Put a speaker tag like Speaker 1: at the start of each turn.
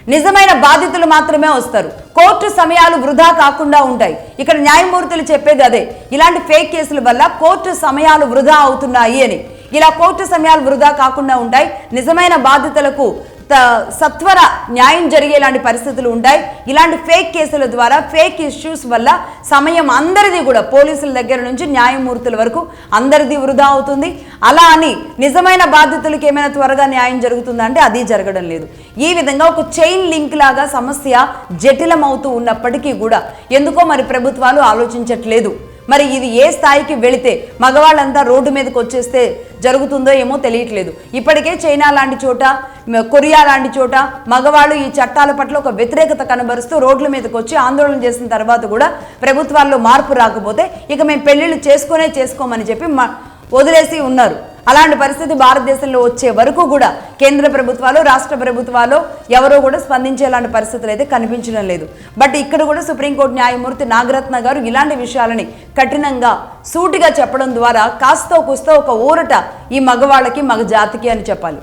Speaker 1: నిజమైన బాధితులు మాత్రమే వస్తారు. కోర్టు సమయాలు వృధా కాకుండా ఉంటాయి. ఇక్కడ న్యాయమూర్తులు చెప్పేది అదే. ఇలాంటి ఫేక్ కేసుల వల్ల కోర్టు సమయాలు వృధా అవుతున్నాయి అని. ఇలా కోర్టు సమయాలు వృధా కాకుండా ఉంటాయి. నిజమైన బాధితులకు సత్వర న్యాయం జరిగేలాంటి పరిస్థితులు ఉంటాయి. ఇలాంటి ఫేక్ కేసుల ద్వారా, ఫేక్ ఇష్యూస్ వల్ల సమయం అందరిది కూడా, పోలీసుల దగ్గర నుంచి న్యాయమూర్తుల వరకు అందరిది వృధా అవుతుంది. అలా అని నిజమైన బాధితులకు ఏమైనా త్వరగా న్యాయం జరుగుతుందా అంటే అది జరగడం లేదు. ఈ విధంగా ఒక చైన్ లింక్ లాగా సమస్య జటిలమవుతూ ఉన్నప్పటికీ కూడా ఎందుకో మరి ప్రభుత్వాలు ఆలోచించట్లేదు. మరి ఇది ఏ స్థాయికి వెళితే మగవాళ్ళంతా రోడ్డు మీదకి వచ్చేస్తే జరుగుతుందో ఏమో తెలియట్లేదు. ఇప్పటికే చైనా లాంటి చోట, కొరియా లాంటి చోట మగవాళ్ళు ఈ చట్టాల పట్ల ఒక వ్యతిరేకత కనబరుస్తూ రోడ్ల మీదకి వచ్చి ఆందోళన చేసిన తర్వాత కూడా ప్రభుత్వాల్లో మార్పు రాకపోతే ఇక మేము పెళ్లిళ్ళు చేసుకోమని చెప్పి వదిలేసి ఉన్నారు. అలాంటి పరిస్థితి భారతదేశంలో వచ్చే వరకు కూడా కేంద్ర ప్రభుత్వాలు, రాష్ట్ర ప్రభుత్వాలు ఎవరో కూడా స్పందించేలాంటి పరిస్థితులు అయితే కనిపించడం లేదు. బట్ ఇక్కడ కూడా సుప్రీంకోర్టు న్యాయమూర్తి నాగరత్న గారు ఇలాంటి విషయాలని కఠినంగా, సూటిగా చెప్పడం ద్వారా కాస్తో కూస్తో ఒక ఊరట ఈ మగవాళ్ళకి, మగ జాతికి అని చెప్పాలి.